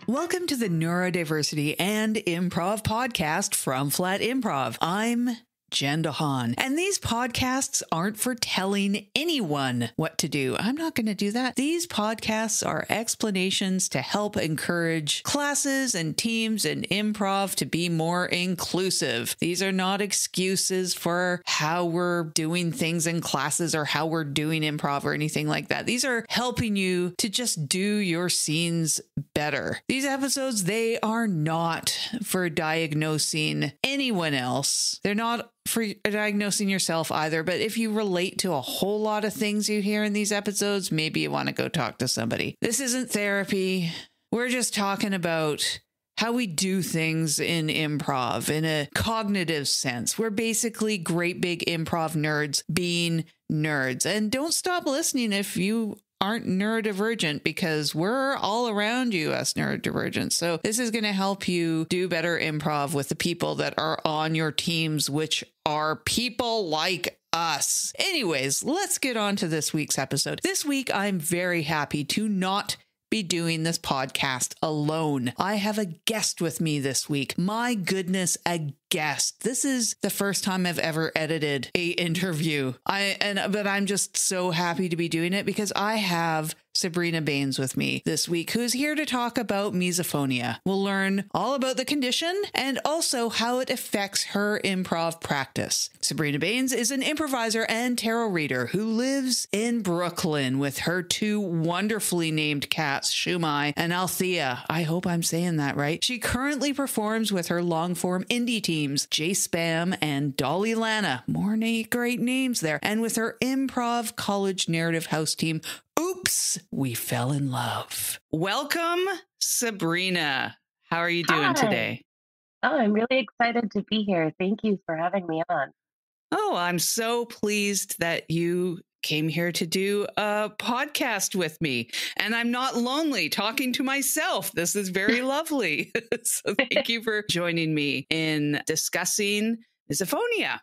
Welcome to the Neurodiversity and Improv podcast from Flat Improv. I'm Jen DeHaan, and these podcasts aren't for telling anyone what to do. I'm not going to do that. These podcasts are explanations to help encourage classes and teams and improv to be more inclusive. These are not excuses for how we're doing things in classes or how we're doing improv or anything like that. These are helping you to just do your scenes better. These episodes, they are not for diagnosing anyone else. They're not for diagnosing yourself either. But if you relate to a whole lot of things you hear in these episodes, maybe you want to go talk to somebody. This isn't therapy. We're just talking about how we do things in improv in a cognitive sense. We're basically great big improv nerds being nerds. And don't stop listening if you aren't neurodivergent, because we're all around you as neurodivergent. So this is going to help you do better improv with the people that are on your teams, which are people like us. Anyways, let's get on to this week's episode. This week, I'm very happy to not be doing this podcast alone. I have a guest with me this week. My goodness, a guest. This is the first time I've ever edited a interview. But I'm just so happy to be doing it because I have Sabrina Banes with me this week, who's here to talk about misophonia. We'll learn all about the condition and also how it affects her improv practice. Sabrina Banes is an improviser and tarot reader who lives in Brooklyn with her two wonderfully named cats, Shumai and Althea. I hope I'm saying that right. She currently performs with her long-form indie teams, J Spam and Dolly Lana. More great names there. And with her improv college narrative house team, Oops, We Fell in Love. Welcome, Sabrina. How are you doing today? Oh, I'm really excited to be here. Thank you for having me on. Oh, I'm so pleased that you came here to do a podcast with me. And I'm not lonely talking to myself. This is very lovely. So thank you for joining me in discussing misophonia.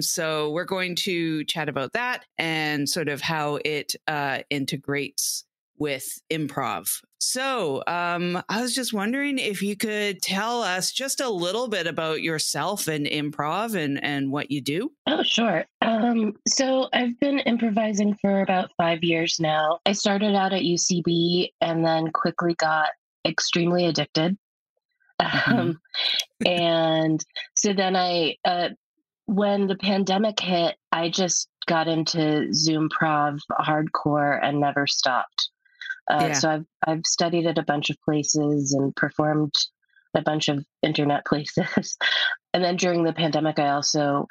So we're going to chat about that and sort of how it integrates with improv. So I was just wondering if you could tell us just a little bit about yourself and improv and what you do. Oh, sure. So I've been improvising for about 5 years now. I started out at UCB and then quickly got extremely addicted. And so then when the pandemic hit, I just got into Zoom Prov hardcore and never stopped. So I've studied at a bunch of places and performed a bunch of internet places. And then during the pandemic, I also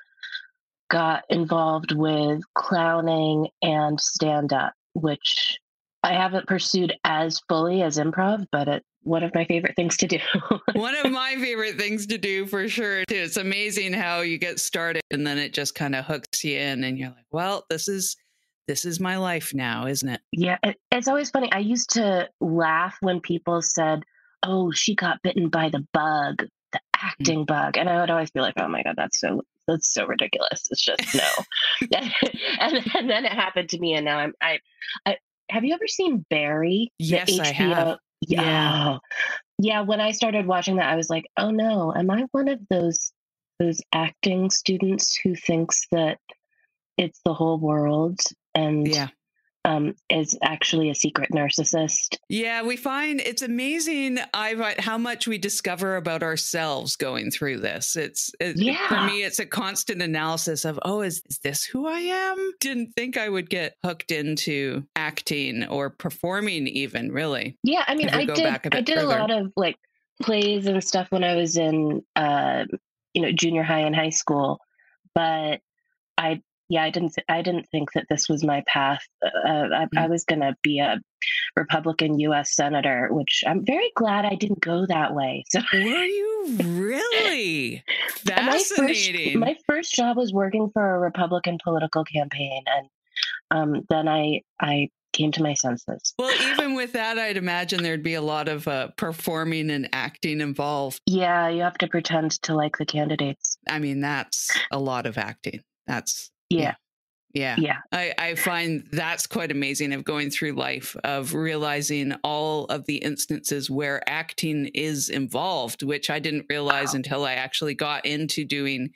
got involved with clowning and stand-up, which I haven't pursued as fully as improv, but it's one of my favorite things to do. One of my favorite things to do for sure, too. It's amazing how you get started and then it just kind of hooks you in and you're like, well, this is my life now, isn't it? Yeah, it's always funny. I used to laugh when people said, oh, she got bitten by the bug, the acting bug. And I would always be like, oh my God, that's so ridiculous. It's just no. and then it happened to me. And now I have you ever seen Barry? Yes, I have. Yeah. Yeah. When I started watching that, I was like, oh no, am I one of those acting students who thinks that it's the whole world and is actually a secret narcissist? Yeah, we find it's amazing how much we discover about ourselves going through this. For me, it's a constant analysis of, oh, is this who I am? Didn't think I would get hooked into acting or performing even, really. Yeah, I mean, I did a lot of like plays and stuff when I was in junior high and high school, but I didn't think that this was my path. I was going to be a Republican U.S. senator, which I'm very glad I didn't go that way. So, were you really? Fascinating. My first job was working for a Republican political campaign, and then I came to my senses. Well, even with that, I'd imagine there'd be a lot of performing and acting involved. Yeah, you have to pretend to like the candidates. I mean, that's a lot of acting. That's yeah. Yeah. Yeah. I find that's quite amazing of going through life, of realizing all of the instances where acting is involved, which I didn't realize until I actually got into doing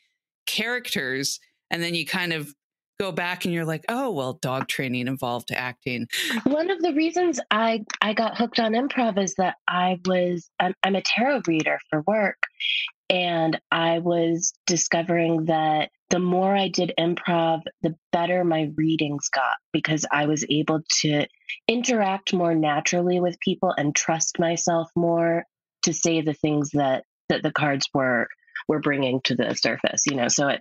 characters. And then you kind of go back and you're like, oh, well, dog training involved acting. One of the reasons I got hooked on improv is that I'm a tarot reader for work. And I was discovering that the more I did improv, the better my readings got, because I was able to interact more naturally with people and trust myself more to say the things that the cards were bringing to the surface. So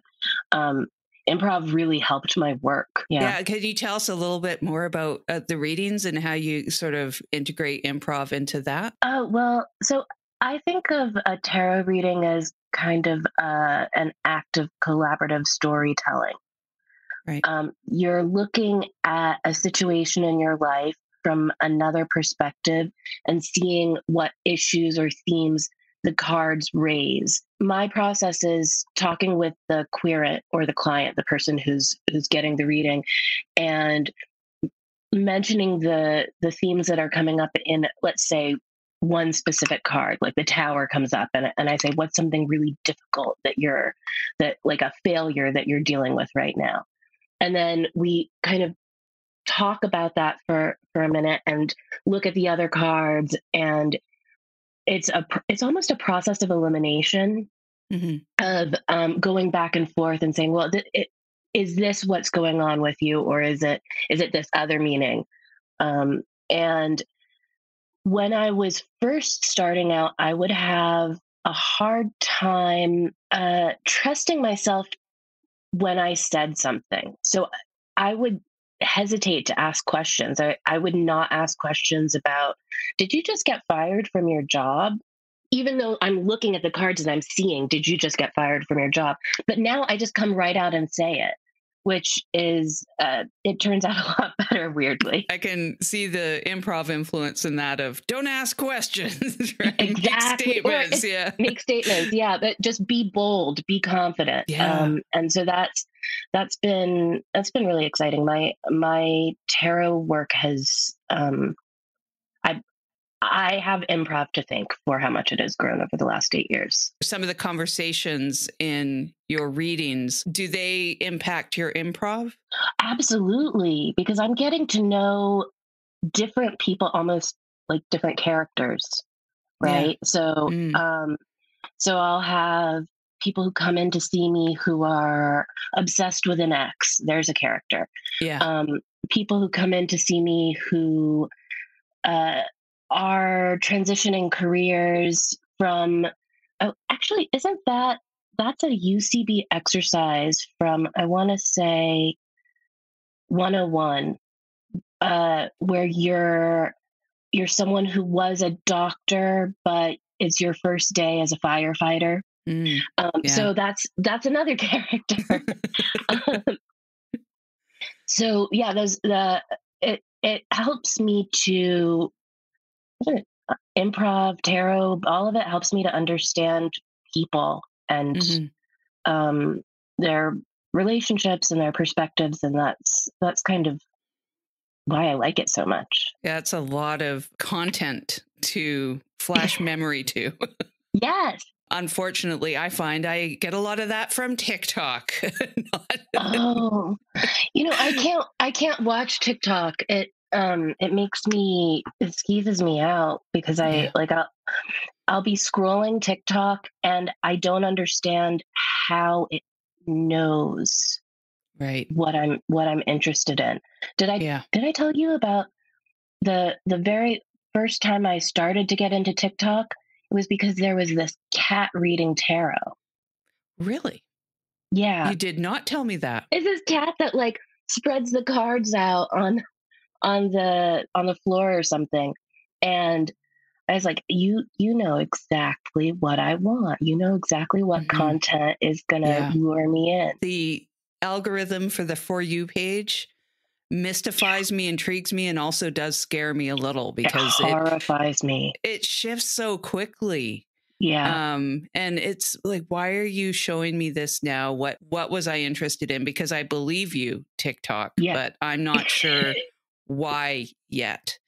improv really helped my work. Yeah. Can you tell us a little bit more about the readings and how you sort of integrate improv into that? Oh, well, so I think of a tarot reading as kind of an act of collaborative storytelling. Right. You're looking at a situation in your life from another perspective and seeing what issues or themes the cards raise. My process is talking with the querent or the client, the person who's getting the reading, and mentioning the themes that are coming up in, let's say, one specific card, like the Tower comes up, and I say, what's something really difficult that like a failure that you're dealing with right now? And then we kind of talk about that for a minute and look at the other cards, and it's almost a process of elimination, of going back and forth and saying, well, is this what's going on with you, or is it this other meaning? And when I was first starting out, I would have a hard time trusting myself when I said something. So I would hesitate to ask questions. I would not ask questions about, did you just get fired from your job? Even though I'm looking at the cards and I'm seeing, did you just get fired from your job? But now I just come right out and say it, which is, it turns out a lot better, weirdly. I can see the improv influence in that of don't ask questions, right? Exactly. Make statements. Yeah. But just be bold, be confident. Yeah. And so that's been really exciting. My tarot work has, I have improv to thank for how much it has grown over the last 8 years. Some of the conversations in your readings, do they impact your improv? Absolutely, because I'm getting to know different people, almost like different characters, right? Yeah. So I'll have people who come in to see me who are obsessed with an ex. There's a character. Yeah. People who come in to see me who are transitioning careers from, oh, actually, that's a UCB exercise from, I want to say, 101, where you're someone who was a doctor, but it's your first day as a firefighter. Yeah. So that's another character. So yeah, it helps me to improv, tarot, all of it helps me to understand people and their relationships and their perspectives, and that's kind of why I like it so much. Yeah, it's a lot of content to flash memory to. Yes. Unfortunately, I find I get a lot of that from TikTok. Oh, I can't watch TikTok. It skeeves me out because I'll be scrolling TikTok and I don't understand how it knows what I'm interested in. Did I tell you about the very first time I started to get into TikTok? It was because there was this cat reading tarot. Really? Yeah. You did not tell me that. It's this cat that like spreads the cards out on the floor or something. And I was like, you know exactly what I want. You know exactly what content is going to lure me in. The algorithm for the For You page mystifies me, intrigues me, and also does scare me a little because it horrifies me. It shifts so quickly. Yeah. And it's like, why are you showing me this now? What was I interested in? Because I believe you, TikTok, Yeah. but I'm not sure why yet.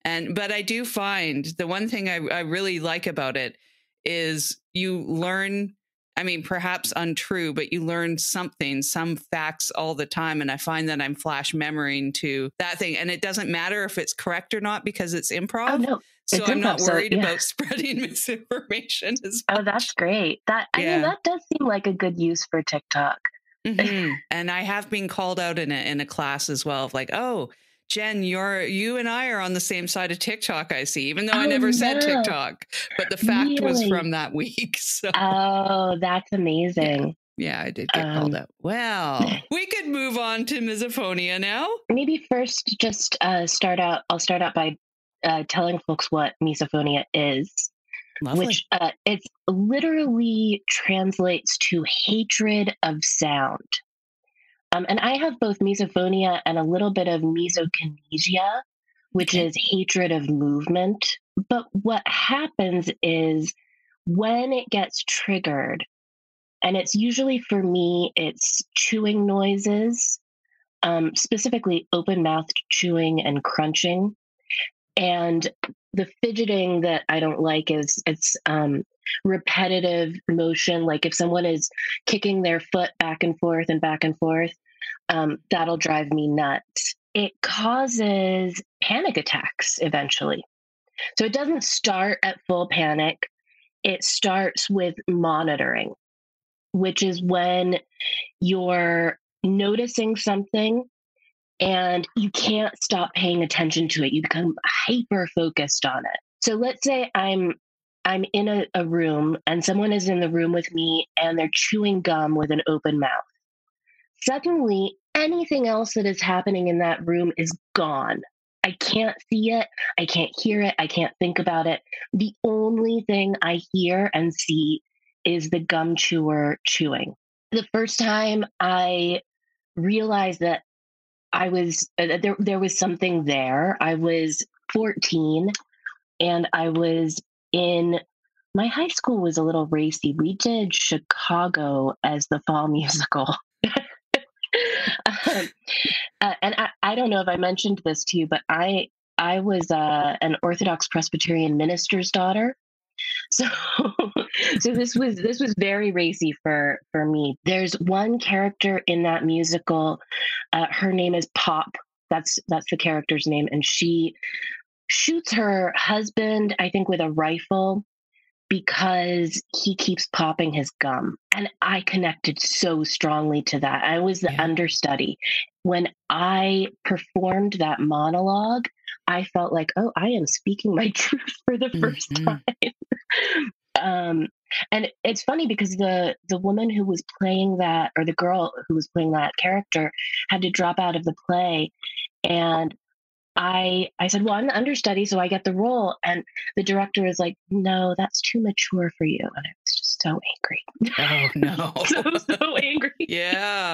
But I do find the one thing I really like about it is you learn, I mean, perhaps untrue, but you learn something, some facts all the time. And I find that I'm flash memorying to that thing. And it doesn't matter if it's correct or not because it's Oh, improv. no. So It's I'm not improv. So, worried yeah. about spreading misinformation as Oh, much. that's great. I mean, Yeah. that does seem like a good use for TikTok. And I have been called out in a class as well of like, oh, Jen, you and I are on the same side of TikTok, I see, even though I Oh, never said no. TikTok, but the fact was Really? from that week. So Oh, that's yeah, amazing. yeah, I did get called out. Well, we could move on to misophonia now. Maybe first just I'll start out by telling folks what misophonia is, Lovely. which it's literally translates to hatred of sound. And I have both misophonia and a little bit of misokinesia, which Okay. is hatred of movement. But what happens is when it gets triggered, and it's usually for me, it's chewing noises, specifically open mouthed chewing and crunching. And the fidgeting that I don't like is it's repetitive motion. Like if someone is kicking their foot back and forth, that'll drive me nuts. It causes panic attacks eventually. So it doesn't start at full panic. It starts with monitoring, which is when you're noticing something and you can't stop paying attention to it. You become hyper focused on it. So let's say I'm in a room and someone is in the room with me and they're chewing gum with an open mouth. Suddenly, anything else that is happening in that room is gone. I can't see it. I can't hear it. I can't think about it. The only thing I hear and see is the gum chewer chewing. The first time I realized that I was there was something there. I was 14 and I was in my high school was a little racy. We did Chicago as the fall musical. um, and I don't know if I mentioned this to you, but I was an Orthodox Presbyterian minister's daughter. So so this was very racy for me. There's one character in that musical. Her name is Pop. That's the character's name, and she shoots her husband, I think, with a rifle because he keeps popping his gum. And I connected so strongly to that. I was the understudy. When I performed that monologue, I felt like, oh, I am speaking my truth for the first time. And it's funny because the woman who was playing that, or the girl who was playing that character, had to drop out of the play, and I said, well, I'm the understudy, so I get the role. And the director was like, no, that's too mature for you. And I was just so angry. Oh no. so angry. Yeah.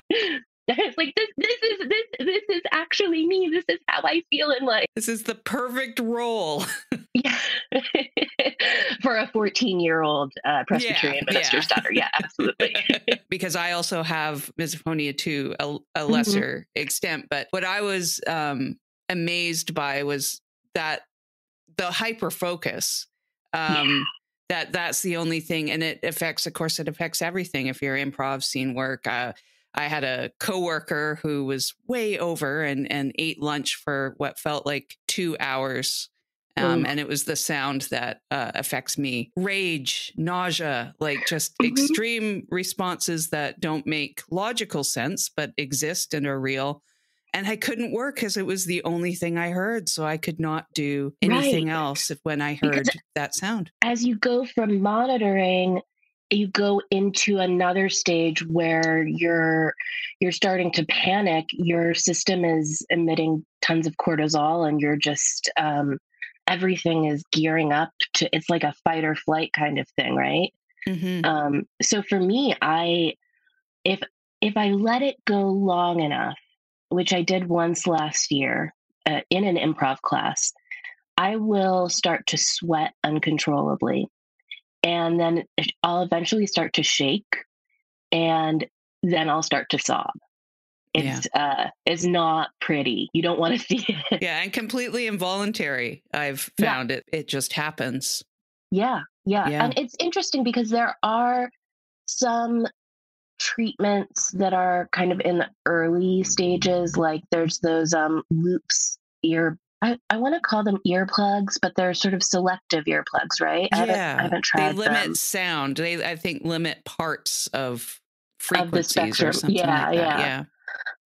It's like this is actually me. This is how I feel in life. This is the perfect role. Yeah. For a 14-year-old Presbyterian minister's daughter. Yeah, absolutely. Because I also have misophonia to a lesser extent. But what I was amazed by was that the hyper focus, that's the only thing. And it affects everything. If you're improv scene work, I had a coworker who was way over and ate lunch for what felt like 2 hours. And it was the sound that affects me. Rage, nausea, like just extreme responses that don't make logical sense, but exist and are real. And I couldn't work because it was the only thing I heard. So I could not do anything else when I heard that sound. As you go from monitoring, you go into another stage where you're starting to panic. Your system is emitting tons of cortisol and you're just everything is gearing up to, it's like a fight or flight kind of thing, right? So for me, if I let it go long enough, which I did once last year in an improv class, I will start to sweat uncontrollably. and then I'll eventually start to shake, and then I'll start to sob. It's not pretty. You don't want to see it. Yeah, and completely involuntary. I've found it just happens. Yeah. And it's interesting because there are some treatments that are kind of in the early stages. Like there's those loops I want to call them earplugs, but they're sort of selective earplugs, right? Yeah. I haven't tried them. They limit them. sound. They, I think, limit parts of frequencies of the spectrum. Or something like that. Yeah.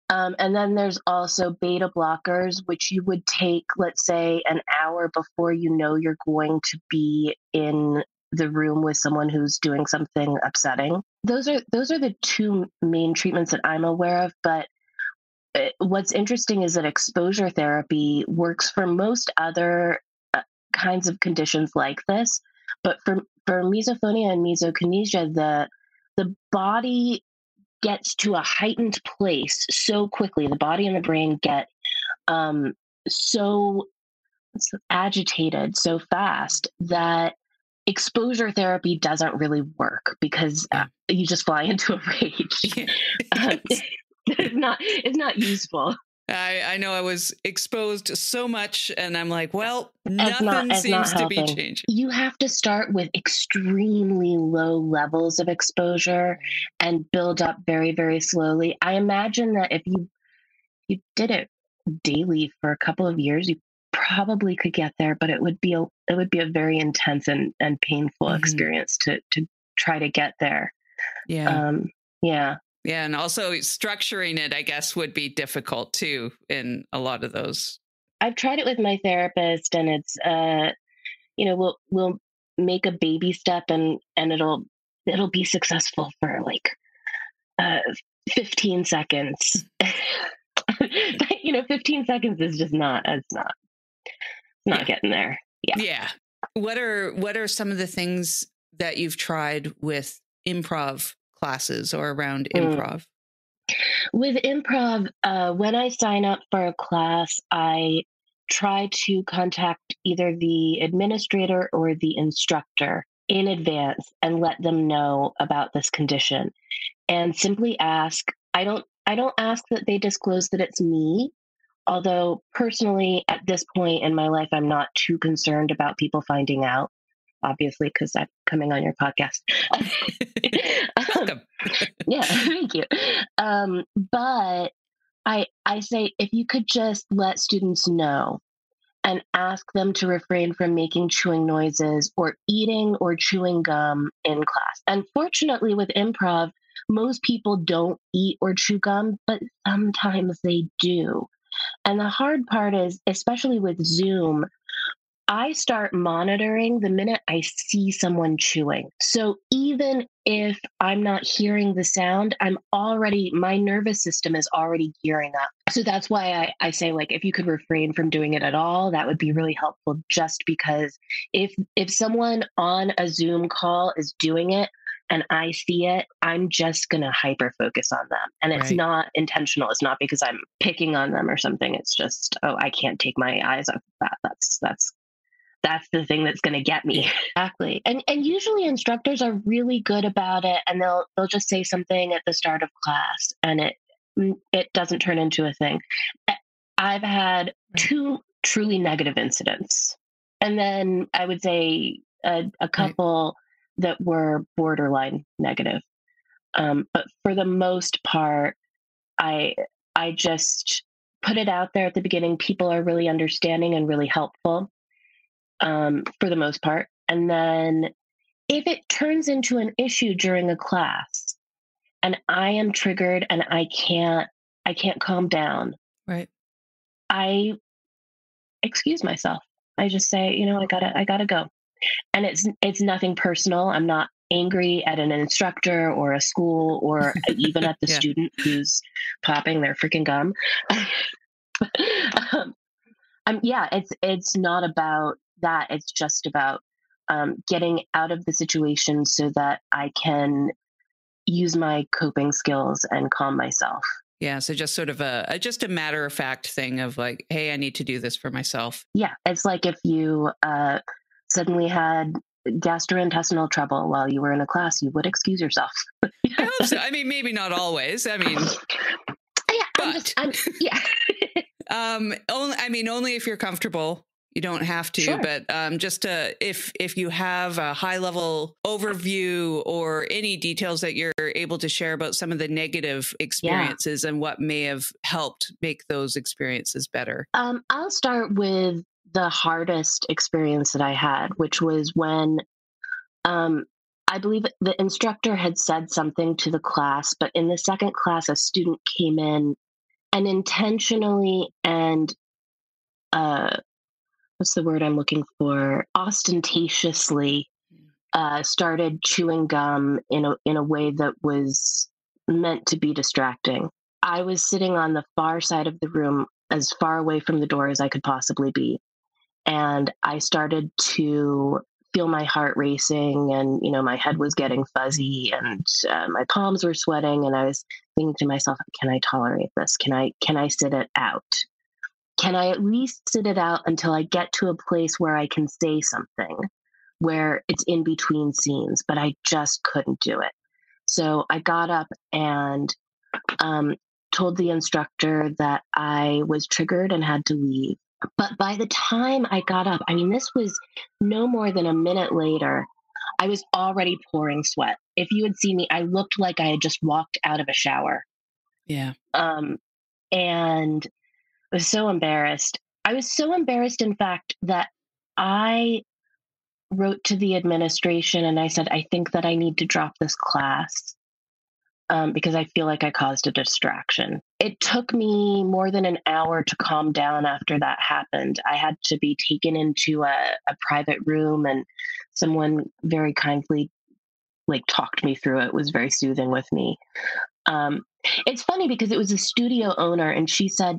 And then there's also beta blockers, which you would take, let's say, an hour before you know you're going to be in the room with someone who's doing something upsetting. Those are the two main treatments that I'm aware of. But what's interesting is that exposure therapy works for most other kinds of conditions like this. But for misophonia and misokinesia, the body gets to a heightened place so quickly. The body and the brain get so agitated so fast that exposure therapy doesn't really work because you just fly into a rage. It's not useful. I know I was exposed so much, and I'm like, well, nothing seems to be changing. You have to start with extremely low levels of exposure and build up very, very slowly. I imagine that if you did it daily for a couple of years, you probably could get there, but it would be a very intense and painful experience to try to get there. Yeah. Yeah, and also structuring it, I guess, would be difficult too in a lot of those. I've tried it with my therapist, and it's we'll make a baby step, and it'll be successful for like 15 seconds. 15 seconds is just not getting there. Yeah. What are some of the things that you've tried with improv classes or around improv? With improv, when I sign up for a class, I try to contact either the administrator or the instructor in advance and let them know about this condition, and simply ask. I don't ask that they disclose that it's me, although personally at this point in my life, I'm not too concerned about people finding out, obviously, because I'm coming on your podcast. Welcome. Yeah, thank you. But I say, if you could just let students know and ask them to refrain from making chewing noises or eating or chewing gum in class. And fortunately with improv, most people don't eat or chew gum, but sometimes they do. And the hard part is, especially with Zoom, I start monitoring the minute I see someone chewing. So even if I'm not hearing the sound, my nervous system is already gearing up. So that's why I say, like, if you could refrain from doing it at all, that would be really helpful, just because if someone on a Zoom call is doing it and I see it, I'm just going to hyper focus on them. And it's not intentional. It's not because I'm picking on them or something. It's just, I can't take my eyes off of that. That's the thing that's going to get me. Exactly. And usually instructors are really good about it, and they'll just say something at the start of class, and it doesn't turn into a thing. I've had 2 truly negative incidents, and then I would say a couple that were borderline negative. But for the most part, I just put it out there at the beginning. People are really understanding and really helpful. For the most part. And then if it turns into an issue during a class and I am triggered and I can't calm down, I excuse myself. I just say, I gotta go. And it's nothing personal. I'm not angry at an instructor or a school or even at the student who's popping their freaking gum. It's not about that. It's just about getting out of the situation so that I can use my coping skills and calm myself. Yeah. So just sort of just a matter of fact thing of like, hey, I need to do this for myself. Yeah. It's like if you suddenly had gastrointestinal trouble while you were in a class, you would excuse yourself. I hope so. I mean, maybe not always. I mean, yeah. Only if you're comfortable. You don't have to, Sure. but just if you have a high level overview or any details that you're able to share about some of the negative experiences and what may have helped make those experiences better. I'll start with the hardest experience that I had, which was when I believe the instructor had said something to the class, but in the second class, a student came in and intentionally and what's the word I'm looking for? Ostentatiously started chewing gum in a way that was meant to be distracting. I was sitting on the far side of the room, as far away from the door as I could possibly be, and I started to feel my heart racing, and my head was getting fuzzy, and my palms were sweating, and I was thinking to myself, "Can I tolerate this? Can I sit it out? Can I at least sit it out until I get to a place where I can say something, where it's in between scenes?" But I just couldn't do it. So I got up and told the instructor that I was triggered and had to leave. But by the time I got up, I mean, this was no more than a minute later, I was already pouring sweat. If you had seen me, I looked like I had just walked out of a shower. Yeah. And I was so embarrassed. I was so embarrassed, in fact, that I wrote to the administration and I said, "I think that I need to drop this class because I feel like I caused a distraction." It took me more than an hour to calm down after that happened. I had to be taken into a private room, and someone very kindly talked me through it, was very soothing with me. It's funny because it was a studio owner, and she said,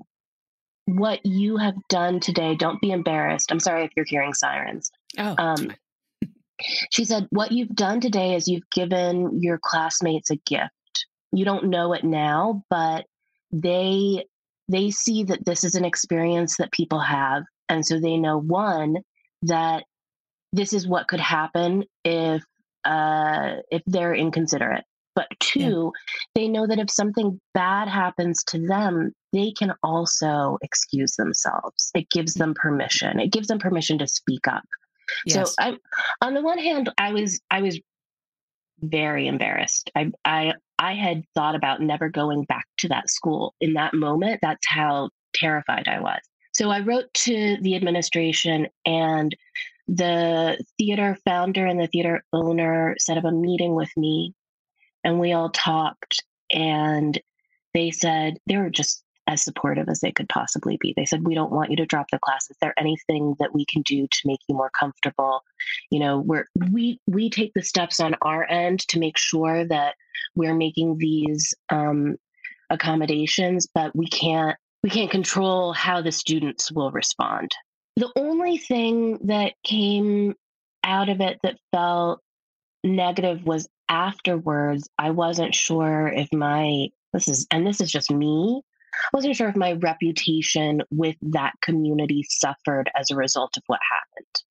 "What you have done today, don't be embarrassed." I'm sorry if you're hearing sirens. Oh, she said, "What you've done today is you've given your classmates a gift. You don't know it now, but they see that this is an experience that people have. And so they know, one, that this is what could happen if they're inconsiderate. But two, they know that if something bad happens to them, they can also excuse themselves. It gives them permission. It gives them permission to speak up." Yes. So on the one hand, I was very embarrassed. I had thought about never going back to that school in that moment. That's how terrified I was. So I wrote to the administration, and the theater founder and the theater owner set up a meeting with me, and we all talked, and they said they were just as supportive as they could possibly be. They said, "We don't want you to drop the class. Is there anything that we can do to make you more comfortable? We take the steps on our end to make sure that we're making these accommodations, but we can't control how the students will respond." The only thing that came out of it that felt negative was afterwards, I wasn't sure if this is just me, I wasn't sure if my reputation with that community suffered as a result of what happened.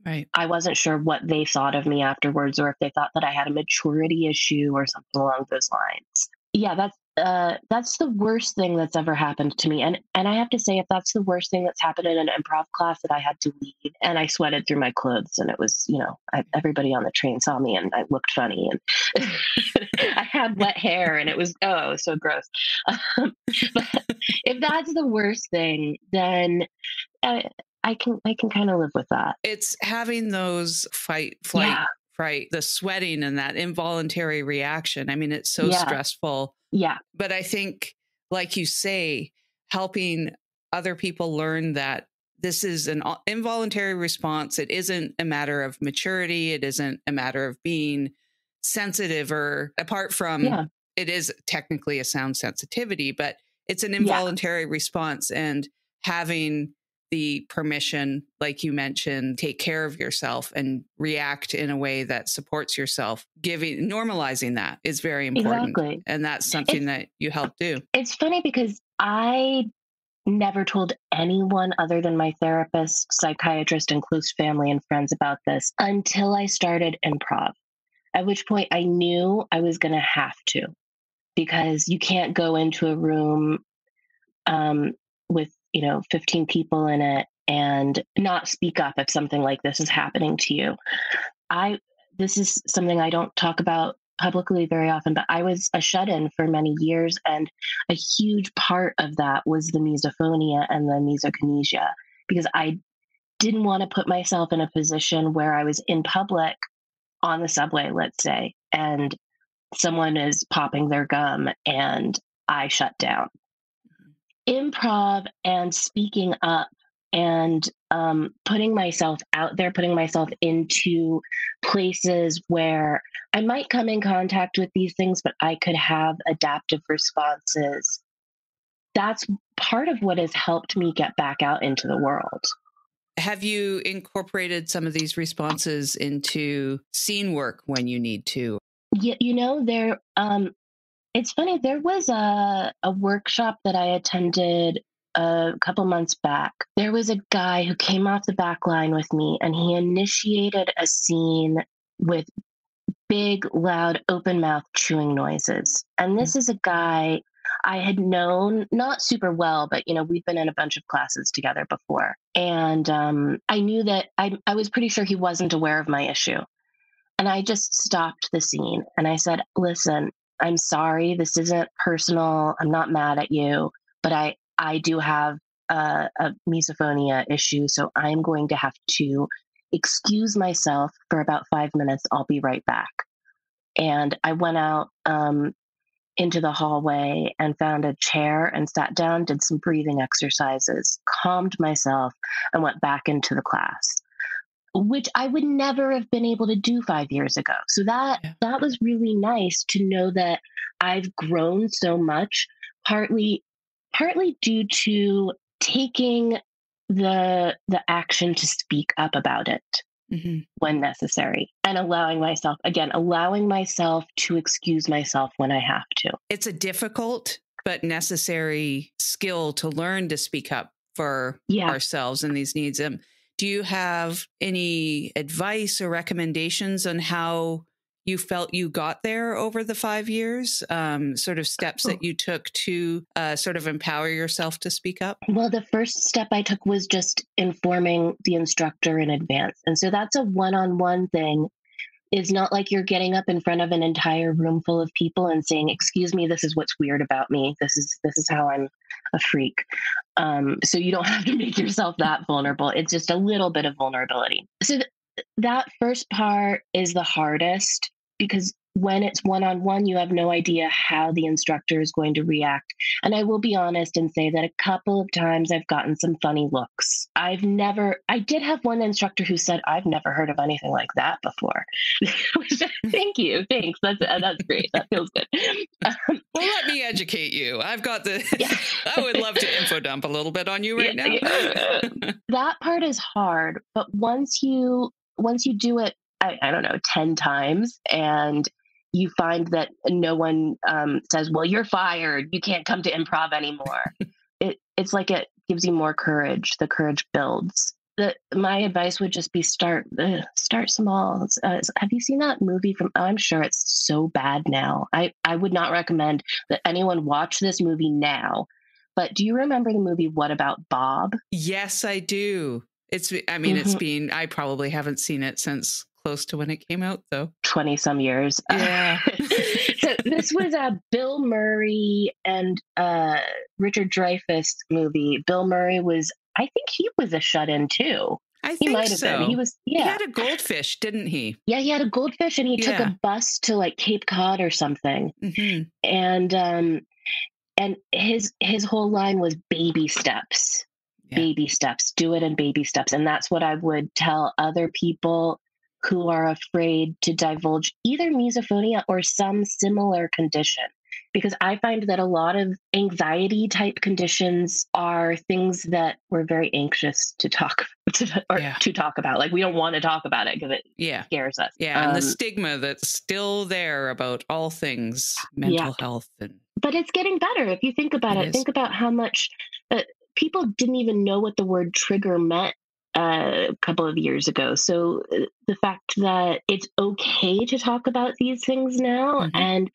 Right. I wasn't sure what they thought of me afterwards, or if they thought that I had a maturity issue or something along those lines. Yeah, that's the worst thing that's ever happened to me. And I have to say, if that's the worst thing that's happened in an improv class, that I had to leave and I sweated through my clothes, and it was, everybody on the train saw me and I looked funny, and I had wet hair, and it was so gross. But if that's the worst thing, then I can kind of live with that. It's having those fight, flight, fright, the sweating and that involuntary reaction. I mean, it's so stressful. Yeah. But I think, like you say, helping other people learn that this is an involuntary response. It isn't a matter of maturity. It isn't a matter of being sensitive, or apart from it is technically a sound sensitivity, but it's an involuntary response, and having the permission, like you mentioned, take care of yourself and react in a way that supports yourself. Normalizing that is very important. Exactly. And that's something that you help do. It's funny because I never told anyone other than my therapist, psychiatrist, and close family and friends about this until I started improv, at which point I knew I was going to have to, because you can't go into a room with 15 people in it and not speak up if something like this is happening to you. This is something I don't talk about publicly very often, but I was a shut-in for many years, and a huge part of that was the misophonia and the misokinesia, because I didn't want to put myself in a position where I was in public on the subway, let's say, and someone is popping their gum and I shut down. Improv and speaking up and putting myself out there, putting myself into places where I might come in contact with these things, but I could have adaptive responses. That's part of what has helped me get back out into the world. Have you incorporated some of these responses into scene work when you need to? Yeah, it's funny. There was a workshop that I attended a couple months back. There was a guy who came off the back line with me, and he initiated a scene with big, loud, open mouth chewing noises. And this is a guy I had known not super well, but we've been in a bunch of classes together before. And I knew that I was pretty sure he wasn't aware of my issue. And I just stopped the scene and I said, listen, I'm sorry, this isn't personal. I'm not mad at you, but I do have a misophonia issue. So I'm going to have to excuse myself for about 5 minutes. I'll be right back. And I went out into the hallway and found a chair and sat down, did some breathing exercises, calmed myself, and went back into the class, which I would never have been able to do 5 years ago. So that was really nice to know that I've grown so much, partly due to taking the action to speak up about it when necessary, and allowing myself to excuse myself when I have to. It's a difficult but necessary skill to learn to speak up for ourselves and these needs. Do you have any advice or recommendations on how you felt you got there over the 5 years? Sort of steps that you took to sort of empower yourself to speak up? Well, the first step I took was just informing the instructor in advance. And so that's a one-on-one thing. It's not like you're getting up in front of an entire room full of people and saying, excuse me, this is what's weird about me. This is how I'm a freak. So you don't have to make yourself that vulnerable. It's just a little bit of vulnerability. So that first part is the hardest, because when it's one-on-one, you have no idea how the instructor is going to react. And I will be honest and say that a couple of times I've gotten some funny looks. I did have one instructor who said, I've never heard of anything like that before. Thank you. Thanks. That's great. That feels good. Well, let me educate you. I've got I would love to info dump a little bit on you right now. That part is hard, but once you do it, I don't know, 10 times, and you find that no one says, well, you're fired, you can't come to improv anymore. It's like it gives you more courage. The courage builds. My advice would just be start small. Have you seen that movie I'm sure it's so bad now. I would not recommend that anyone watch this movie now. But do you remember the movie What About Bob? Yes, I do. It's been, I probably haven't seen it since close to when it came out, though. 20 some years. Yeah. So this was a Bill Murray and Richard Dreyfuss movie. Bill Murray I think he was a shut-in too. He might have been. He was, He had a goldfish, didn't he? Yeah, he had a goldfish, and he took a bus to like Cape Cod or something. And his whole line was baby steps. Baby steps. Do it in baby steps. And that's what I would tell other people who are afraid to divulge either misophonia or some similar condition. Because I find that a lot of anxiety type conditions are things that we're very anxious to talk about. Like, we don't want to talk about it because it scares us. Yeah, and the stigma that's still there about all things mental health. But it's getting better if you think about it. Think about how much people didn't even know what the word trigger meant a couple of years ago. So the fact that it's okay to talk about these things now, and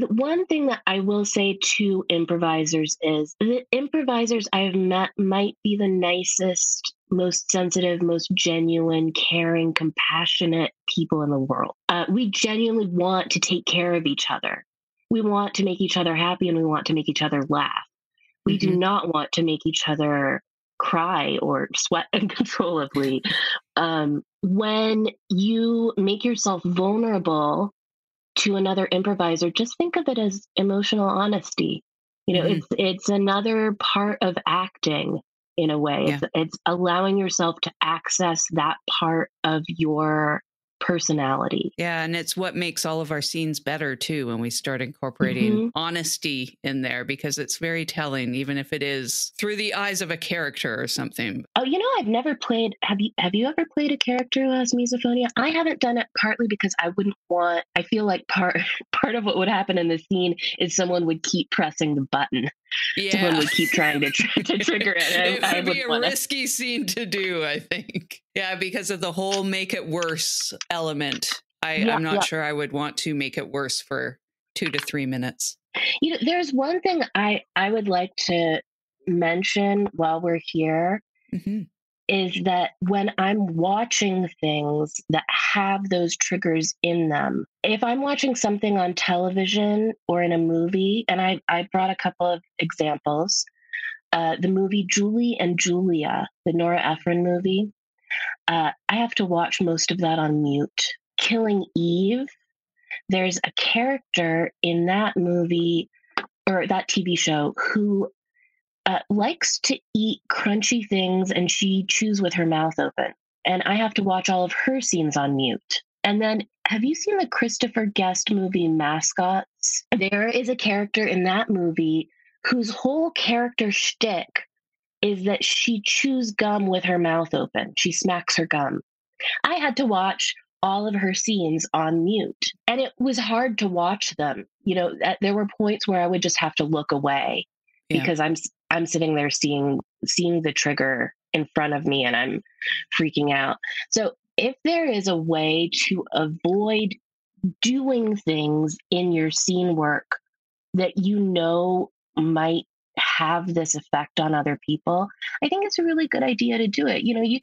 one thing that I will say to improvisers is the improvisers I've met might be the nicest, most sensitive, most genuine, caring, compassionate people in the world. We genuinely want to take care of each other. We want to make each other happy, and we want to make each other laugh. We do not want to make each other cry or sweat uncontrollably. When you make yourself vulnerable to another improviser, just think of it as emotional honesty. You know, it's another part of acting in a way. Yeah. It's allowing yourself to access that part of your personality. Yeah, and it's what makes all of our scenes better too when we start incorporating honesty in there, because it's very telling, even if it is through the eyes of a character or something. Oh, you know, I've never played. Have you ever played a character who has misophonia? I haven't done it, partly because I wouldn't want. I feel like part of what would happen in the scene is someone would keep pressing the button. Yeah. Someone would keep trying to trigger it. It would be a risky scene to do, I think. Yeah, because of the whole make it worse element. I'm not sure I would want to make it worse for 2 to 3 minutes. You know, there's one thing I would like to mention while we're here is that when I'm watching things that have those triggers in them, if I'm watching something on television or in a movie, and I brought a couple of examples, the movie Julie and Julia, the Nora Ephron movie, I have to watch most of that on mute. Killing Eve, there's a character in that movie or that TV show who likes to eat crunchy things, and she chews with her mouth open. And I have to watch all of her scenes on mute. And then, have you seen the Christopher Guest movie Mascots? There is a character in that movie whose whole character shtick is that she chews gum with her mouth open. She smacks her gum. I had to watch all of her scenes on mute, and it was hard to watch them. You know, there were points where I would just have to look away because I'm sitting there seeing the trigger in front of me, and I'm freaking out. So if there is a way to avoid doing things in your scene work that you know might have this effect on other people, I think it's a really good idea to do it. You know, you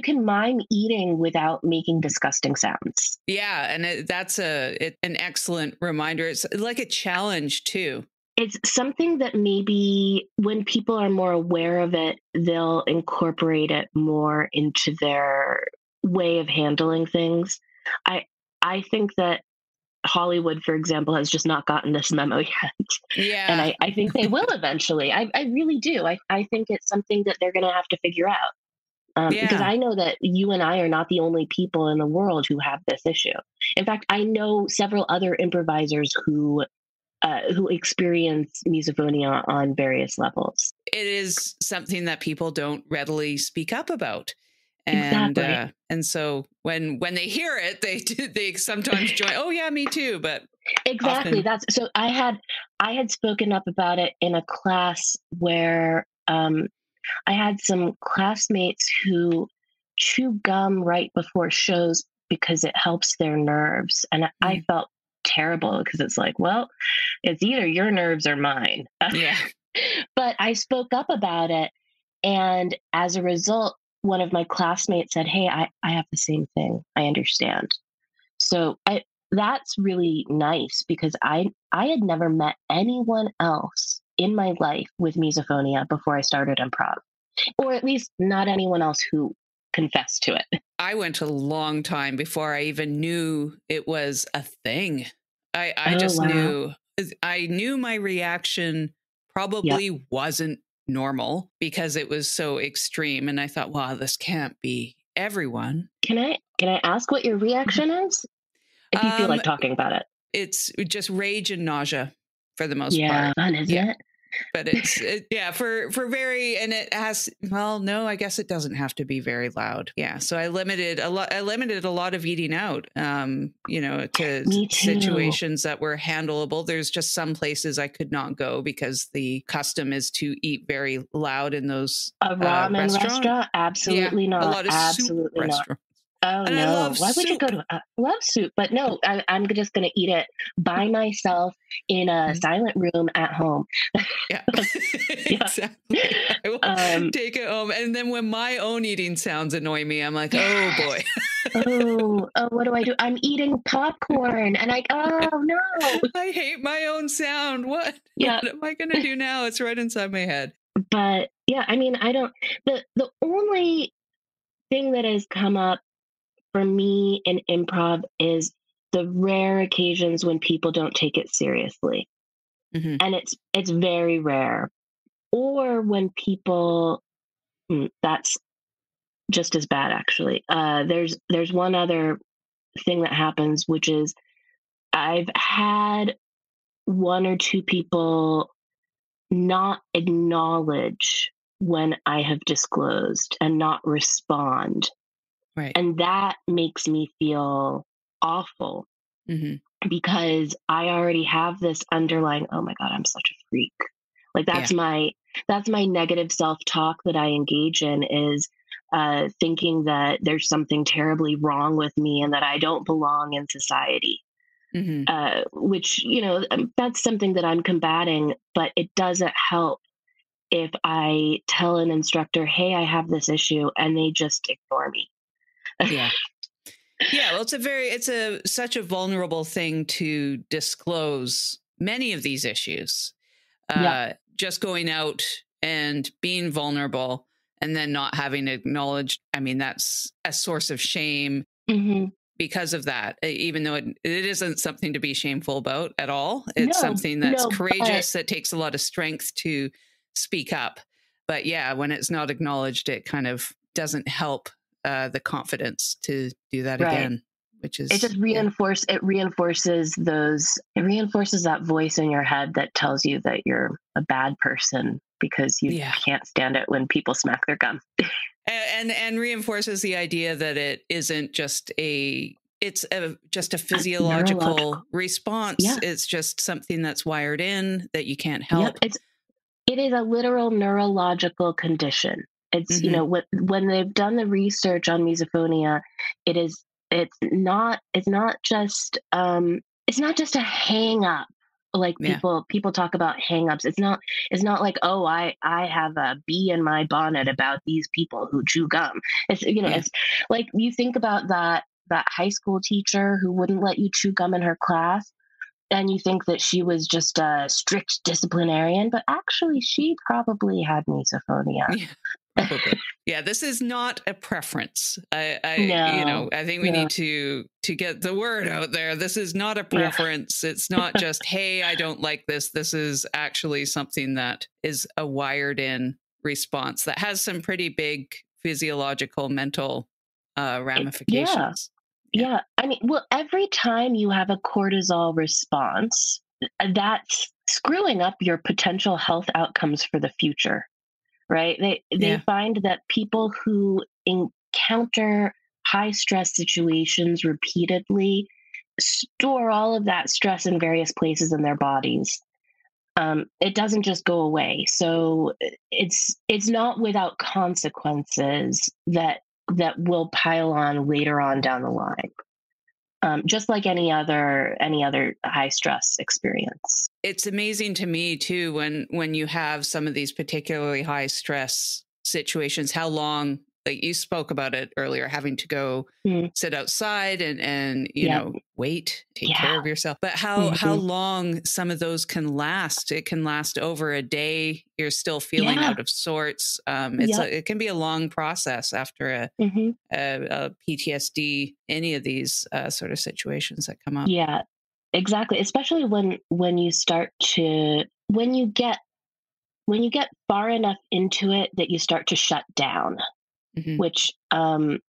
can mime eating without making disgusting sounds. Yeah, and that's an excellent reminder. It's like a challenge too. It's something that maybe when people are more aware of it, they'll incorporate it more into their way of handling things. I think that Hollywood, for example, has just not gotten this memo yet. Yeah. And I think they will eventually. I really do. I think it's something that they're going to have to figure out. Because I know that you and I are not the only people in the world who have this issue. In fact, I know several other improvisers who experience misophonia on various levels. It is something that people don't readily speak up about. And exactly. And so when they hear it, they sometimes join. Oh yeah, me too. But exactly, often... that's so. I had spoken up about it in a class where I had some classmates who chew gum right before shows because it helps their nerves, and I felt terrible because it's like, well, it's either your nerves or mine. Yeah. But I spoke up about it, and as a result, one of my classmates said, "Hey, I have the same thing. I understand." So that's really nice because I had never met anyone else in my life with misophonia before I started improv, or at least not anyone else who confessed to it. I went a long time before I even knew it was a thing. I just knew. I knew my reaction probably wasn't normal because it was so extreme, and I thought, wow, this can't be everyone. Can I ask what your reaction is? If you feel like talking about it. It's just rage and nausea for the most part. Yeah, fun, isn't it? But yeah, for very, and it has, well, no, I guess it doesn't have to be very loud. Yeah. So I limited a lot of eating out, to situations that were handleable. There's just some places I could not go because the custom is to eat very loud in those a ramen restaurant. Absolutely not. A lot of absolutely soup not. restaurants. Oh, and no. I love Why would you go to love soup? But no, I'm just going to eat it by myself in a silent room at home. Yeah, exactly. I will take it home. And then when my own eating sounds annoy me, I'm like, oh boy. oh, what do I do? I'm eating popcorn and oh no. I hate my own sound. What am I going to do now? It's right inside my head. But yeah, I mean, the only thing that has come up for me in improv is the rare occasions when people don't take it seriously. Mm-hmm. And it's very rare. Or when people, that's just as bad, actually. There's one other thing that happens, which is I've had one or two people not acknowledge when I have disclosed and not respond. Right. And that makes me feel awful because I already have this underlying, oh my God, I'm such a freak. Like that's my negative self-talk that I engage in is thinking that there's something terribly wrong with me and that I don't belong in society. Which, that's something that I'm combating, but it doesn't help if I tell an instructor, hey, I have this issue, and they just ignore me. Yeah. Yeah. Well, it's such a vulnerable thing to disclose many of these issues. Just going out and being vulnerable and then not having acknowledged. I mean, that's a source of shame because of that, even though it isn't something to be shameful about at all. It's something that's courageous, that takes a lot of strength to speak up. But yeah, when it's not acknowledged, it kind of doesn't help the confidence to do that again. Which is, it just reinforces that voice in your head that tells you that you're a bad person because you can't stand it when people smack their gum. and reinforces the idea that it isn't just just a physiological response. Yeah. It's just something that's wired in that you can't help. Yep. It is a literal neurological condition. It's, when they've done the research on misophonia, it's not just a hang up. Like people talk about hang ups. It's not like, oh, I have a bee in my bonnet about these people who chew gum. It's like, you think about that high school teacher who wouldn't let you chew gum in her class. And you think that she was just a strict disciplinarian, but actually she probably had misophonia. Yeah, probably. Yeah, this is not a preference. I think we need to get the word out there. This is not a preference. Yeah. It's not just, hey, I don't like this. This is actually something that is a wired in response that has some pretty big physiological, mental ramifications. Yeah. I mean, well, every time you have a cortisol response, that's screwing up your potential health outcomes for the future, right? They find that people who encounter high stress situations repeatedly store all of that stress in various places in their bodies. It doesn't just go away. So it's not without consequences that will pile on later on down the line. Just like any other high stress experience. It's amazing to me too, when you have some of these particularly high stress situations, how long, like you spoke about it earlier, having to go sit outside and wait, take care of yourself. But how long some of those can last. It can last over a day. You're still feeling out of sorts. It can be a long process after a PTSD, any of these sort of situations that come up. Yeah, exactly. Especially when you get far enough into it that you start to shut down. Which, when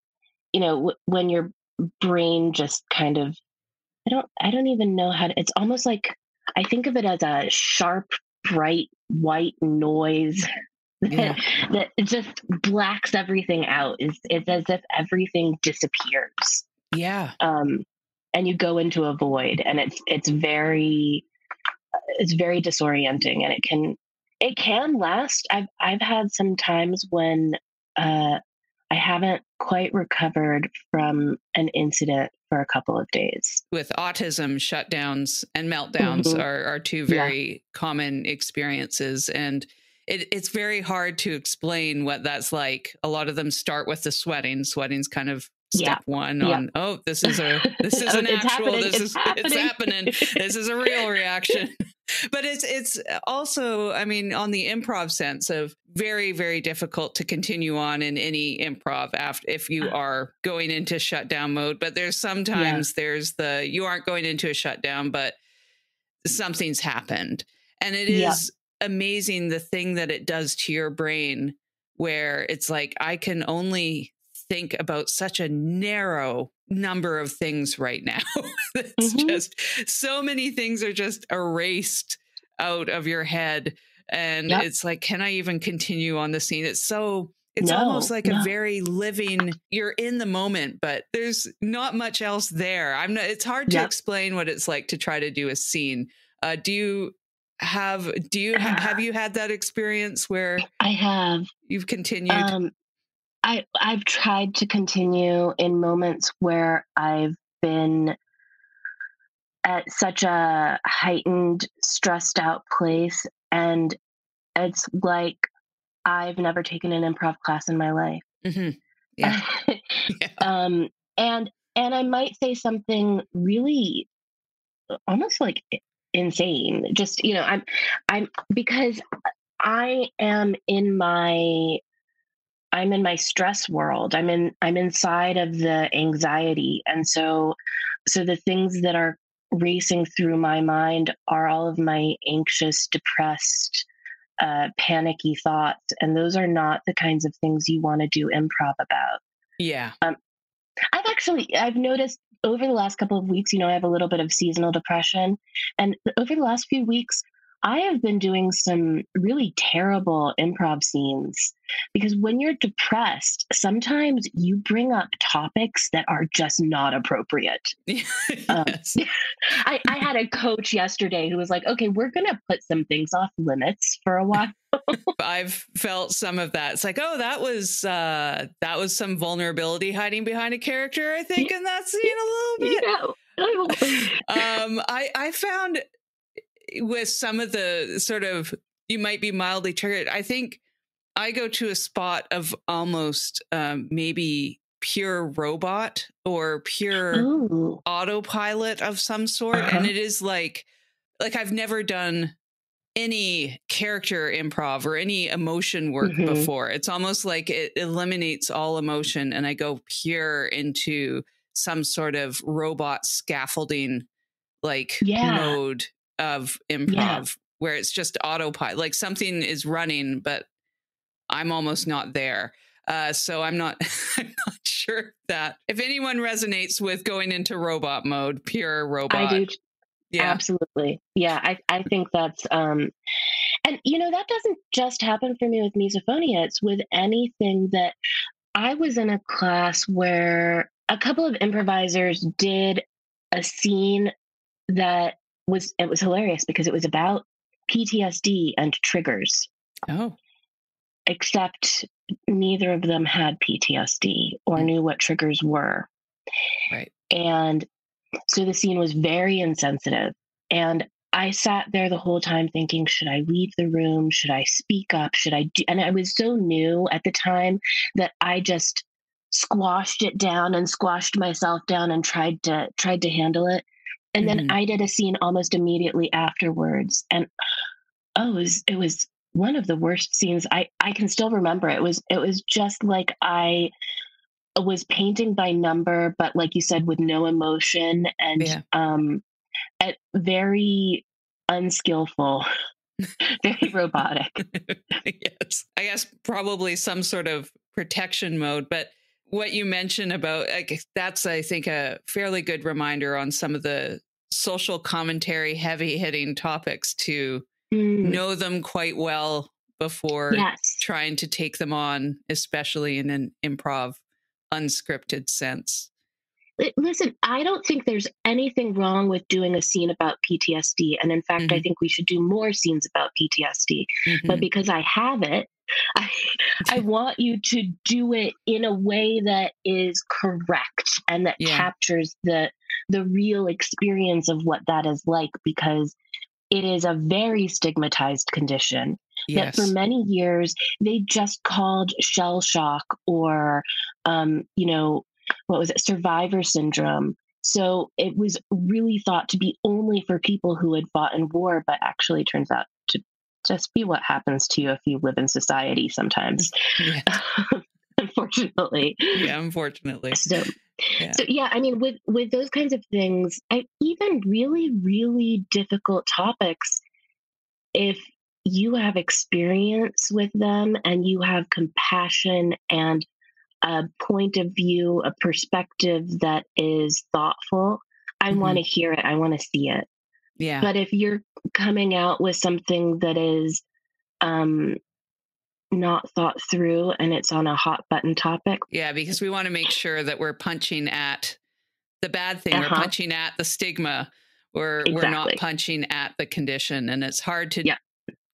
your brain just kind of, I don't even know how to, it's almost like, I think of it as a sharp bright white noise Yeah. that it just blacks everything out. It's as if everything disappears. Yeah. And you go into a void, and it's very disorienting, and it can last. I've had some times when I haven't quite recovered from an incident for a couple of days. With autism, shutdowns and meltdowns are two very common experiences. And it's very hard to explain what that's like. A lot of them start with the sweating. Sweating's kind of step one on, oh, this is an actual, it's happening. This is a real reaction. But it's also, I mean, on the improv sense of very, very difficult to continue on in any improv if you are going into shutdown mode. But there's sometimes you aren't going into a shutdown, but something's happened. And it is amazing the thing that it does to your brain, where it's like, I can only think about such a narrow number of things right now. It's just so many things are just erased out of your head. And it's like, can I even continue on the scene? It's almost like a very living, you're in the moment, but there's not much else there. It's hard to explain what it's like to try to do a scene. Have you had that experience where I have, you've continued? I've tried to continue in moments where I've been at such a heightened, stressed out place. And it's like, I've never taken an improv class in my life. Mm-hmm. Yeah. And I might say something really almost like insane. Just, I'm because I'm in my stress world. I'm inside of the anxiety. And so the things that are racing through my mind are all of my anxious, depressed, panicky thoughts. And those are not the kinds of things you want to do improv about. Yeah. I've noticed over the last couple of weeks, I have a little bit of seasonal depression. And over the last few weeks, I have been doing some really terrible improv scenes, because when you're depressed, sometimes you bring up topics that are just not appropriate. Yes. I had a coach yesterday who was like, okay, we're going to put some things off limits for a while. I've felt some of that. It's like, oh, that was some vulnerability hiding behind a character, I think, in that scene a little bit. I found with some of the sort of, you might be mildly triggered. I think I go to a spot of almost maybe pure robot or pure autopilot of some sort. And it is like I've never done any character improv or any emotion work before. It's almost like it eliminates all emotion, and I go pure into some sort of robot scaffolding mode of improv where it's just autopilot, like something is running, but I'm almost not there. So I'm not sure that if anyone resonates with going into robot mode, pure robot. I do. Yeah. Absolutely. Yeah. I think that's, and that doesn't just happen for me with misophonia. It's with anything that I was in a class where a couple of improvisers did a scene that was hilarious because it was about PTSD and triggers. Oh. Except neither of them had PTSD or knew what triggers were. Right. And so the scene was very insensitive. And I sat there the whole time thinking, should I leave the room? Should I speak up? Should I do? And I was so new at the time that I just squashed it down and squashed myself down and tried to handle it. And then I did a scene almost immediately afterwards. And it was one of the worst scenes. I can still remember it. It was just like I was painting by number, but like you said, with no emotion and very unskillful, very robotic. Yes. I guess probably some sort of protection mode. But what you mentioned about, that's, I think, a fairly good reminder on some of the social commentary, heavy hitting topics to know them quite well before Yes. trying to take them on, especially in an improv, unscripted sense. Listen, I don't think there's anything wrong with doing a scene about PTSD. And in fact, I think we should do more scenes about PTSD. But because I have it, I want you to do it in a way that is correct and that captures the real experience of what that is like, because it is a very stigmatized condition that for many years they just called shell shock or, what was it, survivor syndrome. So it was really thought to be only for people who had fought in war, but actually turns out to just be what happens to you if you live in society sometimes. Yeah. Unfortunately. Yeah, unfortunately. So I mean, with those kinds of things, even really, really difficult topics, if you have experience with them and you have compassion and a point of view, a perspective that is thoughtful, I want to hear it. I want to see it. Yeah. But if you're coming out with something that is not thought through and it's on a hot button topic. Yeah, because we want to make sure that we're punching at the bad thing or punching at the stigma, or we're not punching at the condition. And it's hard to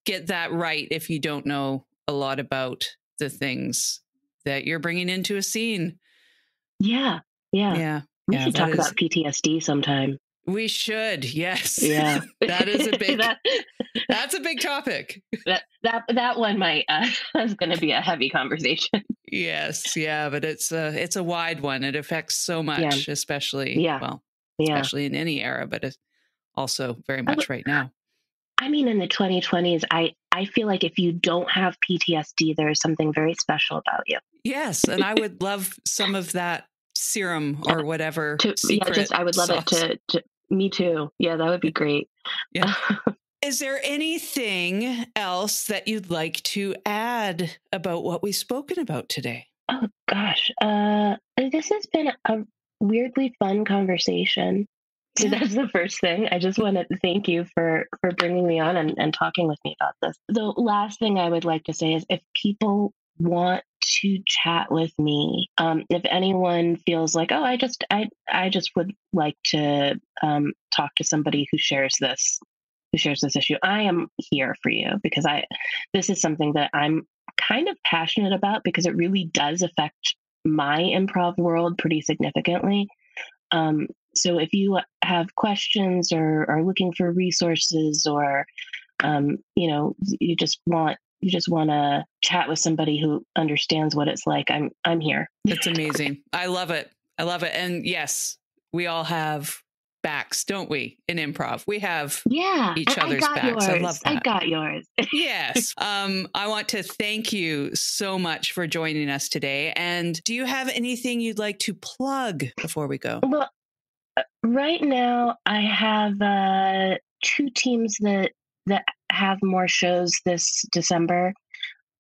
get that right if you don't know a lot about the things that you're bringing into a scene. Yeah. We should talk about PTSD sometime. We should. Yes. Yeah. That is a big, that's a big topic. That one might, is going to be a heavy conversation. Yes. Yeah. But it's a wide one. It affects so much, especially, especially in any era, but it's also very much right now. I mean, in the 2020s, I feel like if you don't have PTSD, there is something very special about you. Yes. And I would love some of that serum or whatever. I would love sauce. It to me too. Yeah, that would be great. Yeah. Is there anything else that you'd like to add about what we've spoken about today? Oh, gosh. This has been a weirdly fun conversation. So that's the first thing. I just want to thank you for bringing me on and talking with me about this. The last thing I would like to say is if people want to chat with me, if anyone feels like, oh, I just would like to talk to somebody who shares this issue, I am here for you, because this is something that I'm kind of passionate about because it really does affect my improv world pretty significantly. So if you have questions or are looking for resources, or you just want to chat with somebody who understands what it's like, I'm here. That's amazing. I love it. And yes, we all have backs, don't we? In improv, we have each other's backs. Yours. I love that. I got yours. Yes. I want to thank you so much for joining us today. And do you have anything you'd like to plug before we go? Well, right now I have 2 teams that have more shows this December.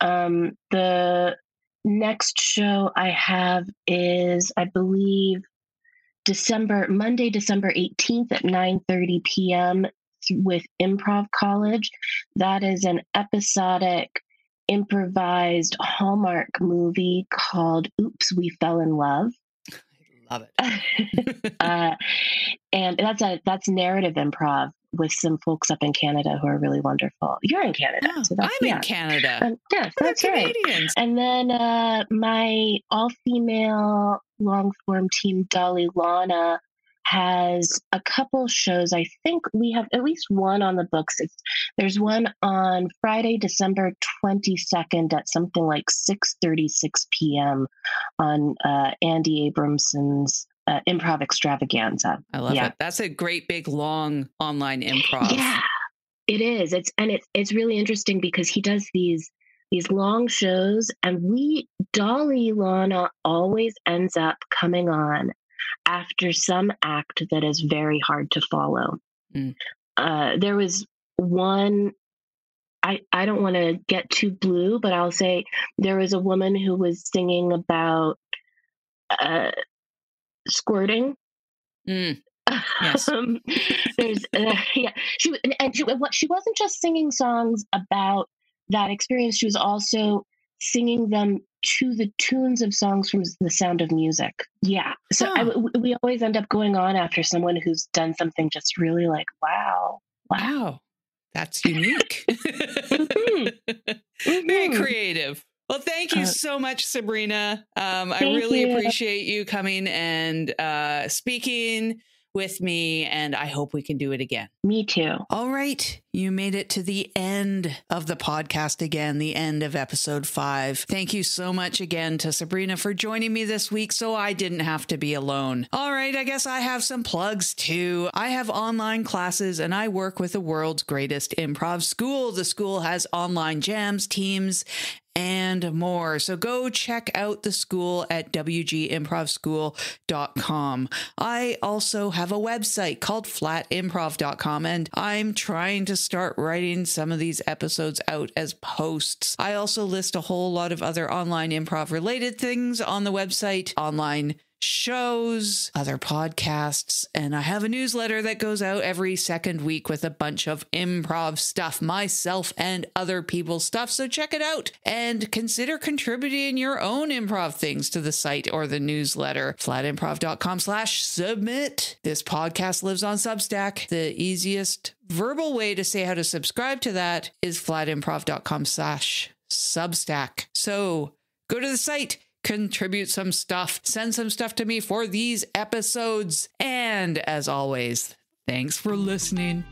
The next show I have is, I believe, Monday, December 18th at 9:30 p.m. with Improv College. That is an episodic, improvised Hallmark movie called Oops, We Fell in Love. Love it. And that's narrative improv with some folks up in Canada who are really wonderful. You're in Canada. Oh, so I'm in Canada. Yes, that's right. Canadians. And then my all-female long-form team, Dolly Lana, has a couple shows. I think we have at least one on the books. There's one on Friday, December 22nd at something like 6:36 p.m. on Andy Abramson's Improv Extravaganza. I love it. That's a great big long online improv. Yeah, it is. It's really interesting because he does these long shows, and Dolly Lana always ends up coming on after some act that is very hard to follow. There was one, I don't want to get too blue, but I'll say there was a woman who was singing about squirting. Yes. There's, yeah, she wasn't just singing songs about that experience. She was also singing them to the tunes of songs from The Sound of Music. Yeah. So we always end up going on after someone who's done something just really like, wow. That's unique. Very creative. Well, thank you so much, Sabrina. I really appreciate you coming and speaking with me, and I hope we can do it again. Me too. All right. You made it to the end of the podcast again, the end of episode 5. Thank you so much again to Sabrina for joining me this week so I didn't have to be alone. All right. I guess I have some plugs too. I have online classes and I work with the world's greatest improv school. The school has online jams, teams, and more. So go check out the school at wgimprovschool.com. I also have a website called flatimprov.com, and I'm trying to start writing some of these episodes out as posts. I also list a whole lot of other online improv related things on the website, online shows, other podcasts, and I have a newsletter that goes out every second week with a bunch of improv stuff, myself and other people's stuff. So check it out and consider contributing your own improv things to the site or the newsletter. flatimprov.com/submit. This podcast lives on Substack. The easiest verbal way to say how to subscribe to that is flatimprov.com/substack. So go to the site, contribute some stuff, send some stuff to me for these episodes. And as always, thanks for listening.